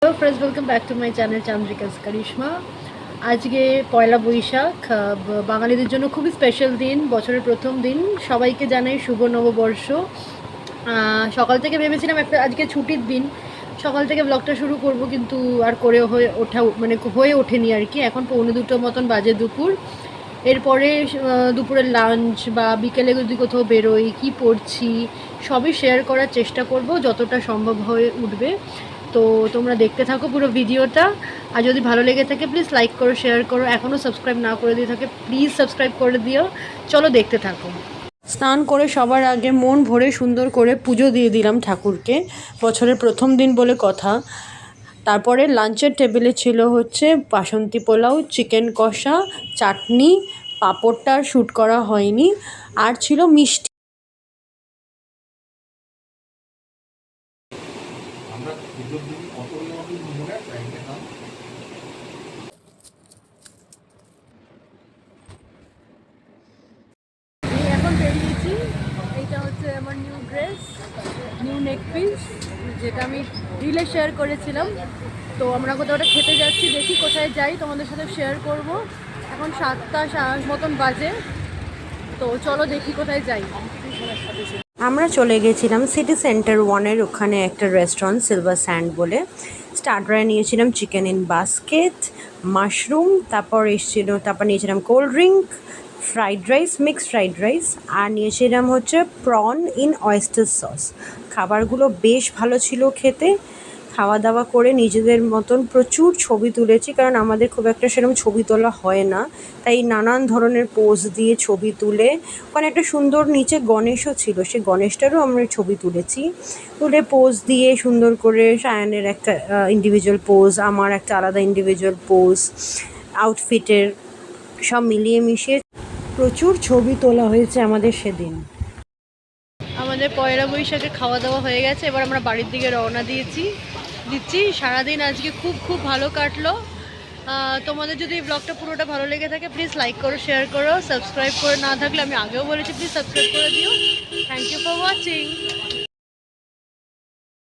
Hello friends, welcome back to my channel Chandrika's Karishma. আজকে পয়লা বৈশাখ, বাঙালিদের জন্য খুবই স্পেশাল দিন, বছরের প্রথম দিন। সবাইকে জানাই শুভ নববর্ষ। সকাল থেকে ভেবেছিলাম আজকে ছুটির দিন, সকাল থেকে ব্লগটা শুরু করব, কিন্তু আর হয়ে ওঠেনি আর কি। এখন 1:45 মতন বাজে দুপুর। এরপরে দুপুরের লাঞ্চ বা বিকেলে যদি কোথাও বেরোই, কী পড়ছি, সবই শেয়ার করার চেষ্টা করব যতটা সম্ভব হয়ে উঠবে। তো তোমরা দেখতে থাকো পুরো ভিডিওটা। আর যদি ভালো লেগে থাকে প্লিজ লাইক করো, শেয়ার করো। এখনও সাবস্ক্রাইব না করে দিয়ে থাকে প্লিজ সাবস্ক্রাইব করে দিও। চলো দেখতে থাকো। স্নান করে সবার আগে মন ভরে সুন্দর করে পুজো দিয়ে দিলাম ঠাকুরকে, বছরের প্রথম দিন বলে কথা। তারপরে লাঞ্চের টেবিলে ছিল হচ্ছে বাসন্তী পোলাও, চিকেন কষা, চাটনি, পাঁপড়টা আর শ্যুট করা হয়নি, আর ছিল মিষ্টি। এখন বেরিয়েছি। এইটা হচ্ছে আমার নিউ ড্রেস, নিউ নেক পিস, যেটা আমি রিলে শেয়ার করেছিলাম। তো আমরা কোথাও ওটা খেতে যাচ্ছি, দেখি কোথায় যাই, তোমাদের সাথে শেয়ার করব। এখন 7টা মতন বাজে, তো চলো দেখি কোথায় যাই। আমরা চলে গেছিলাম সিটি সেন্টার 1-এর ওখানে একটা রেস্টুরেন্ট, সিলভার স্যান্ড বলে। স্টার্টারে নিয়েছিলাম চিকেন ইন বাস্কেট, মাশরুম, তারপর নিয়েছিলাম cold drink, fried rice, mixed fried rice, আর নিয়েছিলাম হচ্ছে প্রন ইন অয়েস্টার সস। খাবারগুলো বেশ ভালো ছিল খেতে। খাওয়া দাওয়া করে নিজেদের মতন প্রচুর ছবি তুলেছি, কারণ আমাদের খুব একটা সেরকম ছবি তোলা হয় না, তাই নানান ধরনের পোজ দিয়ে ছবি তুলে, ওখানে একটা সুন্দর নিচে গণেশও ছিল, সেই গণেশটারও আমরা ছবি তুলে পোজ দিয়ে সুন্দর করে সায়ানের একটা ইন্ডিভিজুয়াল পোজ, আমার একটা আলাদা ইন্ডিভিজুয়াল পোজ, আউটফিটের সব মিলিয়ে মিশিয়ে প্রচুর ছবি তোলা হয়েছে আমাদের সেদিন। আমাদের পয়লা বৈশাখে খাওয়া দাওয়া হয়ে গেছে, এবার আমরা বাড়ির দিকে রওনা দিচ্ছি। সারাদিন আজকে খুব খুব ভালো কাটলো। তোমাদের যদি এই ব্লগটা পুরোটা ভালো লেগে থাকে প্লিজ লাইক করো, শেয়ার করো, সাবস্ক্রাইব করে না থাকলে আমি আগেও বলেছি প্লিজ সাবস্ক্রাইব করে দিও। Thank you for watching.